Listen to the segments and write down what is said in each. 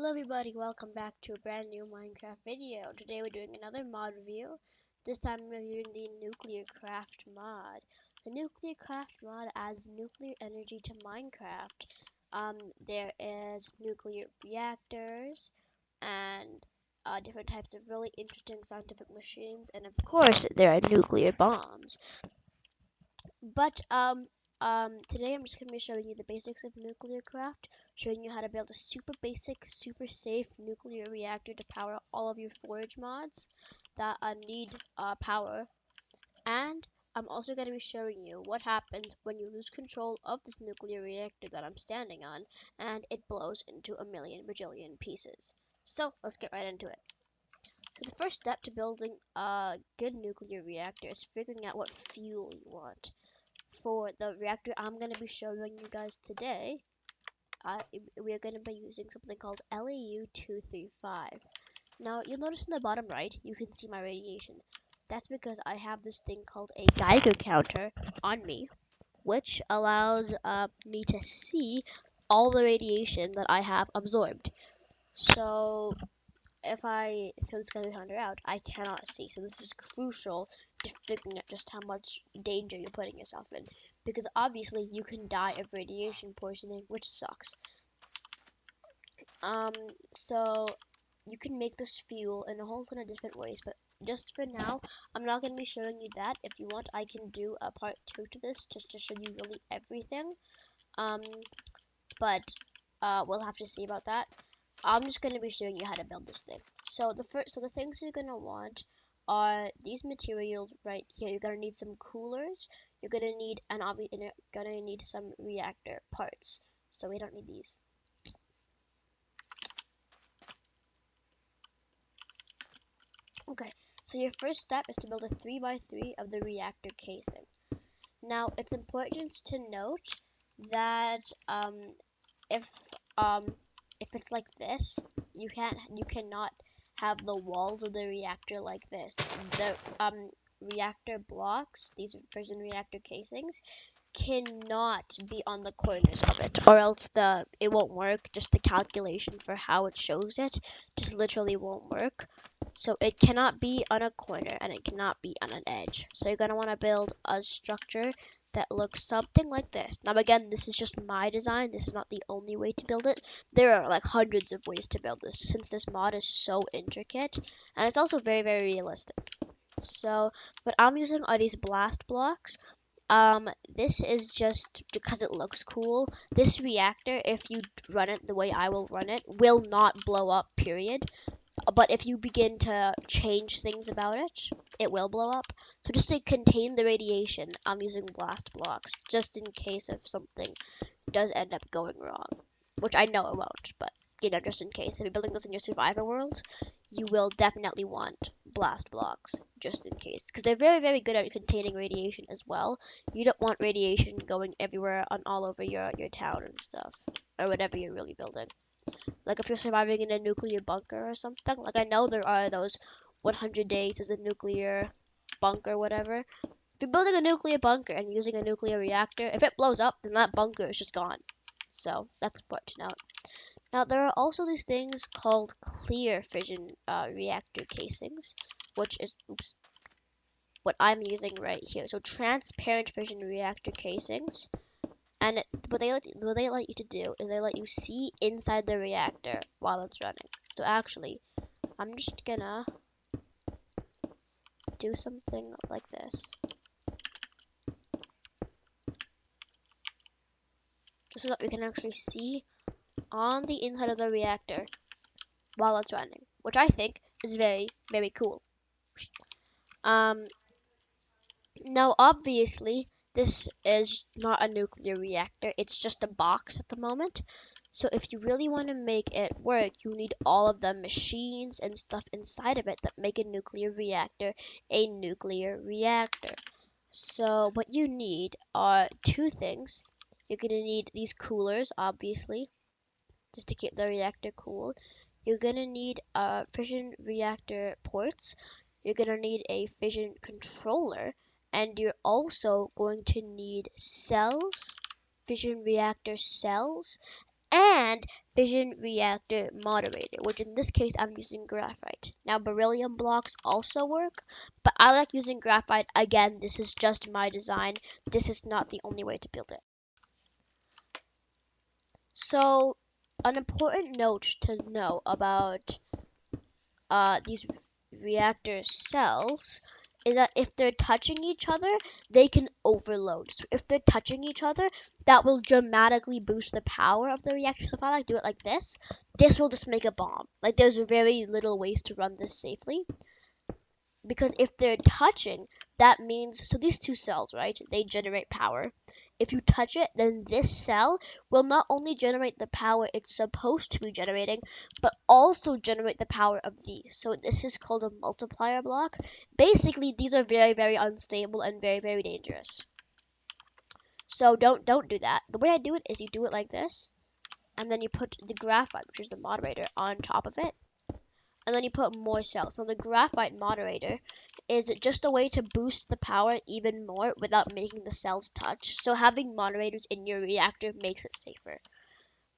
Hello everybody, welcome back to a brand new Minecraft video. Today we're doing another mod review. This time I'm reviewing the NUCLEARCRAFT mod. The NUCLEARCRAFT mod adds nuclear energy to Minecraft. There is nuclear reactors and different types of really interesting scientific machines, and of course there are nuclear bombs. But today I'm just going to be showing you the basics of NUCLEARCRAFT, showing you how to build a super basic, super safe nuclear reactor to power all of your forge mods that need power. And I'm also going to be showing you what happens when you lose control of this nuclear reactor that I'm standing on and it blows into a million bajillion pieces. So let's get right into it. So the first step to building a good nuclear reactor is figuring out what fuel you want. For the reactor I'm going to be showing you guys today, we are going to be using something called LAU-235. Now, you'll notice in the bottom right, you can see my radiation. That's because I have this thing called a Geiger counter on me, which allows me to see all the radiation that I have absorbed. So if I throw this Geiger counter out, I cannot see. So this is crucial to figuring out just how much danger you're putting yourself in, because obviously you can die of radiation poisoning, which sucks. So you can make this fuel in a whole ton of different ways, but just for now, I'm not going to be showing you that. If you want, I can do a part 2 to this, just to show you really everything. But we'll have to see about that. I'm just going to be showing you how to build this thing. So the things you're going to want are these materials right here. You're going to need some coolers. You're going to need some reactor parts. So we don't need these. Okay, so your first step is to build a 3x3 of the reactor casing. Now, it's important to note that if it's like this, you cannot have the walls of the reactor like this. The reactor blocks, these fission reactor casings, cannot be on the corners of it, or else it won't work. Just the calculation for how it shows it just literally won't work. So it cannot be on a corner and it cannot be on an edge. So you're gonna want to build a structure that looks something like this. Now again, this is just my design. This is not the only way to build it. There are like hundreds of ways to build this, since this mod is so intricate and it's also very, very realistic. So what I'm using are these blast blocks. This is just because it looks cool. This reactor, if you run it the way I will run it, will not blow up, period. But if you begin to change things about it, it will blow up. So just to contain the radiation, I'm using blast blocks, just in case if something does end up going wrong. Which I know it won't, but, just in case. If you're building this in your survivor world, you will definitely want blast blocks, just in case. Because they're very, very good at containing radiation as well. You don't want radiation going everywhere all over your town and stuff, or whatever you're really building. Like if you're surviving in a nuclear bunker or something. Like I know there are those 100 days as a nuclear bunker, whatever. If you're building a nuclear bunker and using a nuclear reactor, if it blows up, then that bunker is just gone. So that's important to note. Now there are also these things called clear fission reactor casings, which is what I'm using right here. So transparent fission reactor casings. And what they let you to do is they let you see inside the reactor while it's running. So actually, I'm just gonna do something like this, just so that we can actually see on the inside of the reactor while it's running, which I think is very, very cool. Now obviously, this is not a nuclear reactor, it's just a box at the moment. So if you really want to make it work, you need all of the machines and stuff inside of it that make a nuclear reactor a nuclear reactor. So what you need are two things. You're going to need these coolers, obviously, just to keep the reactor cool. You're going to need fission reactor ports. You're going to need a fission controller. And you're also going to need cells, fission reactor cells, and fission reactor moderator, which in this case I'm using graphite. Now beryllium blocks also work, but I like using graphite. Again, this is just my design. This is not the only way to build it. So an important note to know about these reactor cells is that if they're touching each other, they can overload. So if they're touching each other, that will dramatically boost the power of the reactor. So if I like do it like this will just make a bomb. Like there's very little ways to run this safely. Because if they're touching, that means, so these two cells, right, they generate power. If you touch it, then this cell will not only generate the power it's supposed to be generating, but also generate the power of these. So this is called a multiplier block. Basically, these are very, very unstable and very, very dangerous. So don't do that. The way I do it is you do it like this, and then you put the graphite, which is the moderator, on top of it. And then you put more cells. So the graphite moderator is just a way to boost the power even more without making the cells touch. So having moderators in your reactor makes it safer.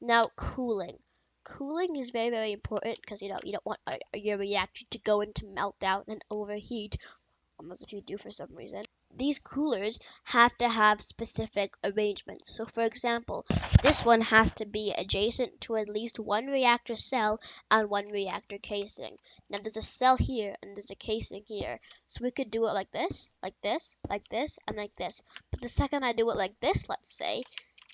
Now cooling. Cooling is very, very important because you don't want your reactor to go into meltdown and overheat, unless if you do for some reason. These coolers have to have specific arrangements. So for example, this one has to be adjacent to at least one reactor cell and one reactor casing. Now there's a cell here and there's a casing here. So we could do it like this, like this, like this, and like this. But the second I do it like this, let's say,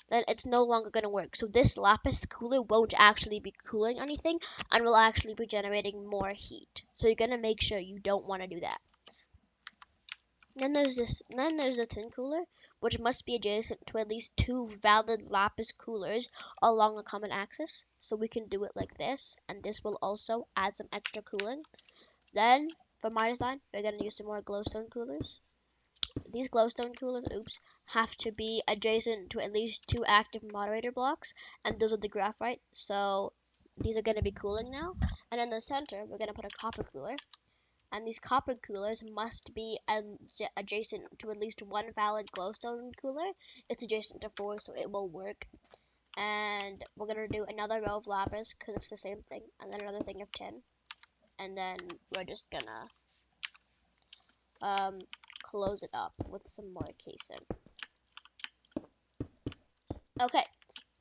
then it's no longer going to work. So this lapis cooler won't actually be cooling anything and will actually be generating more heat. So you're going to make sure you don't want to do that. Then there's the tin cooler, which must be adjacent to at least two valid lapis coolers along a common axis. So we can do it like this, and this will also add some extra cooling. Then, for my design, we're going to use some more glowstone coolers. These glowstone coolers, have to be adjacent to at least two active moderator blocks, and those are the graphite. So these are going to be cooling now. And in the center, we're going to put a copper cooler. And these copper coolers must be adjacent to at least one valid glowstone cooler. It's adjacent to 4, so it will work. And we're going to do another row of lapis because it's the same thing, and then another thing of tin. And then we're just going to close it up with some more casing. Okay,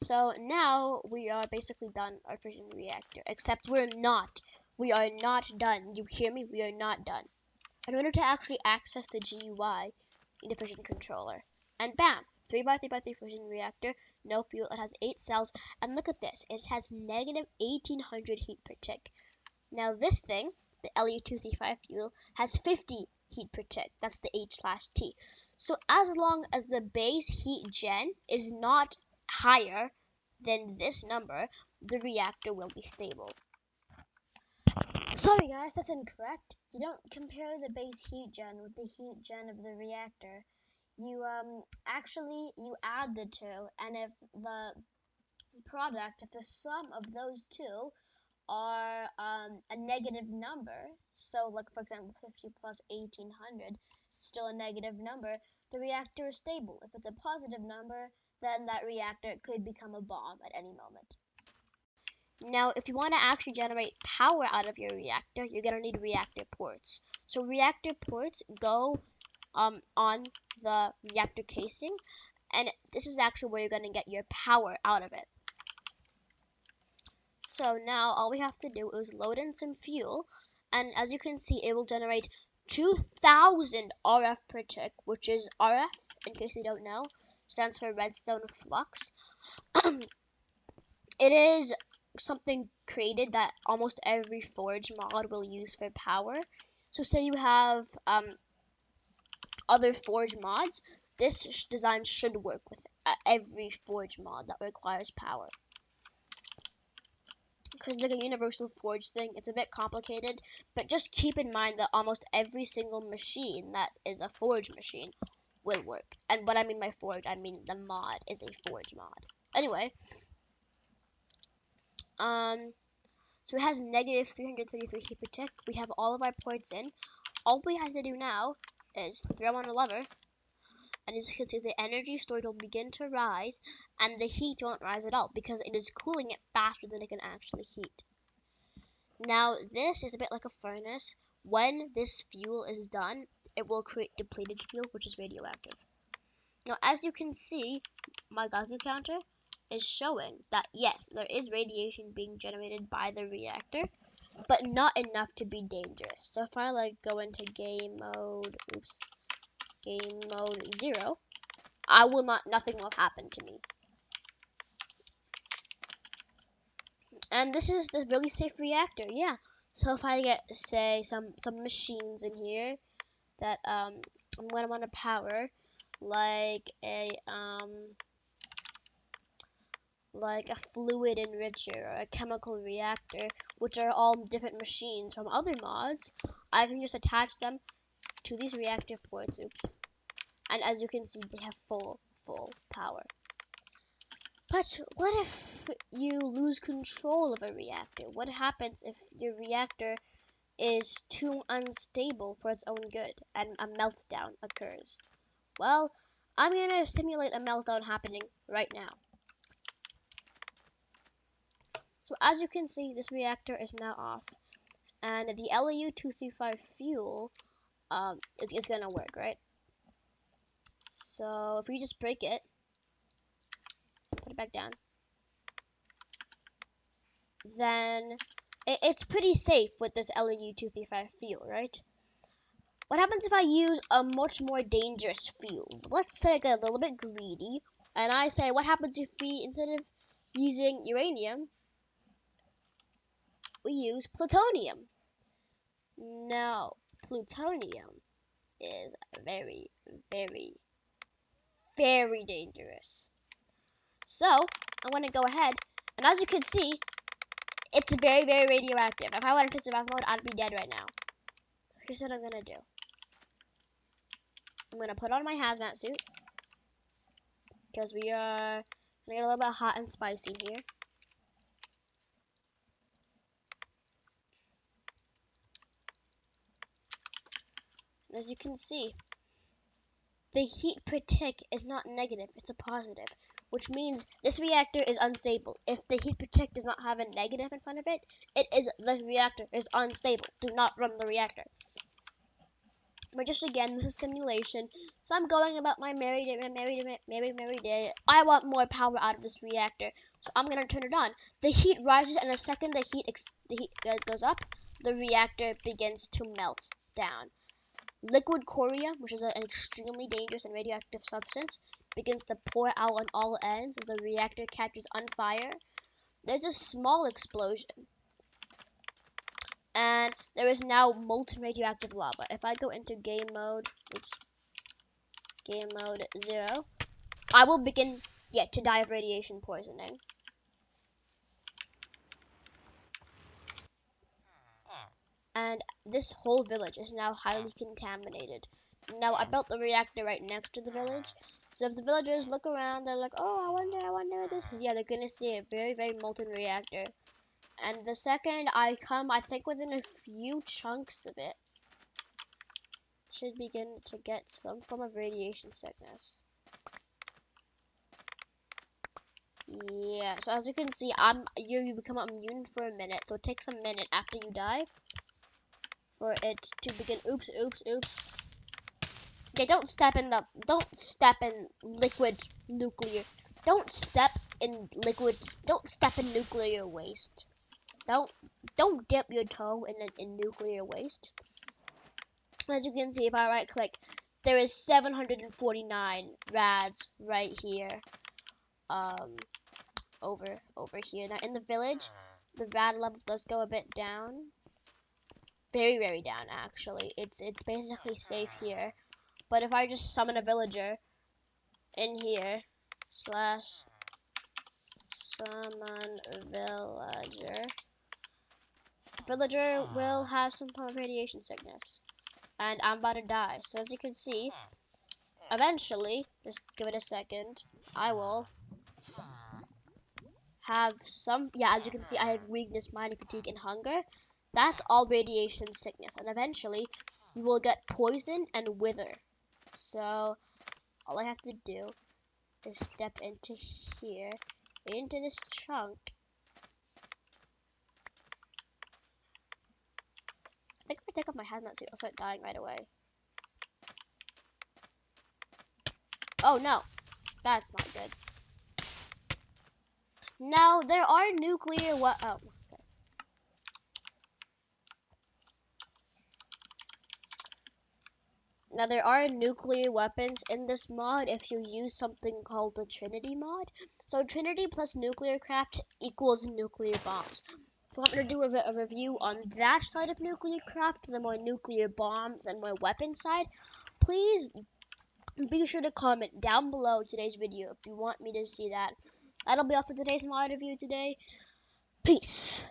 so now we are basically done our fission reactor, except we're not. We are not done. You hear me? We are not done. In order to actually access the GUI, you need a fission controller. And bam! 3x3x3 fission reactor, no fuel, it has 8 cells, and look at this, it has negative 1800 heat per tick. Now this thing, the Lu-235 fuel, has 50 heat per tick, that's the H/T. So as long as the base heat gen is not higher than this number, the reactor will be stable. Sorry guys, that's incorrect. You don't compare the base heat gen with the heat gen of the reactor. You you add the two, and if the sum of those two are a negative number, so like for example 50 plus 1800 is still a negative number, the reactor is stable. If it's a positive number, then that reactor could become a bomb at any moment. Now, if you want to actually generate power out of your reactor, you're going to need reactor ports. So reactor ports go on the reactor casing, and this is actually where you're going to get your power out of it. So now all we have to do is load in some fuel, and as you can see, it will generate 2000 RF per tick, which is RF, in case you don't know, stands for redstone flux. It is something created that almost every forge mod will use for power. So say you have other forge mods, this design should work with every forge mod that requires power. Because it's like a universal forge thing, it's a bit complicated, but just keep in mind that almost every single machine that is a forge machine will work. And what I mean by forge, I mean the mod is a forge mod. Anyway, so it has negative 333 heat per tick. We have all of our ports in. All we have to do now is throw on a lever, And as you can see, the energy stored will begin to rise, and the heat won't rise at all because it is cooling it faster than it can actually heat. Now, this is a bit like a furnace. When this fuel is done, it will create depleted fuel, which is radioactive. Now, as you can see, my Geiger counter is showing that yes, there is radiation being generated by the reactor, but not enough to be dangerous. So if I like go into game mode 0, nothing will happen to me. And this is the really safe reactor, yeah. So if I get, say, some machines in here that I'm gonna want to power, like a fluid enricher or a chemical reactor, which are all different machines from other mods, I can just attach them to these reactor ports. And as you can see, they have full power. But what if you lose control of a reactor? What happens if your reactor is too unstable for its own good and a meltdown occurs? Well, I'm going to simulate a meltdown happening right now. So as you can see, this reactor is now off, and the LAU-235 fuel is going to work, right? So if we just break it, put it back down, then it's pretty safe with this LAU-235 fuel, right? What happens if I use a much more dangerous fuel? Let's say I get a little bit greedy, and I say, what happens if we, instead of using uranium, we use plutonium? No, plutonium is very, very, very dangerous. So, I'm going to go ahead, and as you can see, it's very, very radioactive. If I went into survival mode, I'd be dead right now. So here's what I'm going to do. I'm going to put on my hazmat suit, because we are going to get a little bit hot and spicy here. And as you can see, the heat per tick is not negative, it's a positive, which means this reactor is unstable. If the heat per tick does not have a negative in front of it, the reactor is unstable. Do not run the reactor. But just again, this is simulation, so I'm going about my merry day. I want more power out of this reactor, so I'm gonna turn it on. The heat rises, and the second the heat goes up, the reactor begins to melt down. Liquid corium, which is an extremely dangerous and radioactive substance, begins to pour out on all ends as the reactor catches on fire. There's a small explosion, and there is now molten radioactive lava. If I go into game mode 0, I will begin to die of radiation poisoning. And this whole village is now highly contaminated. Now, I built the reactor right next to the village, so if the villagers look around, they're like, oh, I wonder what this is. Yeah, they're gonna see a very, very molten reactor. And the second I come, I think within a few chunks of it, should begin to get some form of radiation sickness. Yeah, so as you can see, you become immune for a minute, so it takes a minute after you die for it to begin. Oops. Okay, don't step in liquid nuclear. Don't step in nuclear waste. Don't dip your toe in nuclear waste. As you can see, if I right click, there is 749 rads right here. Over here. Now in the village, the rad level does go a bit down. Very, very down actually. It's basically safe here. But if I just summon a villager in here, /summon villager, the villager will have some form of radiation sickness. And I'm about to die. So as you can see, eventually, just give it a second, I will have some, as you can see, I have weakness, mining, fatigue, and hunger. That's all radiation sickness. And eventually, you will get poison and wither. So, all I have to do is step into here, into this chunk. I think if I take off my hazmat suit, I'll start dying right away. Oh no, that's not good. Now there are nuclear Now there are nuclear weapons in this mod if you use something called the Trinity mod. So Trinity plus NUCLEARCRAFT equals nuclear bombs. If you want me to do a review on that side of NUCLEARCRAFT, the more nuclear bombs and more weapon side, please be sure to comment down below today's video if you want me to see that. That'll be all for today's mod review today. Peace.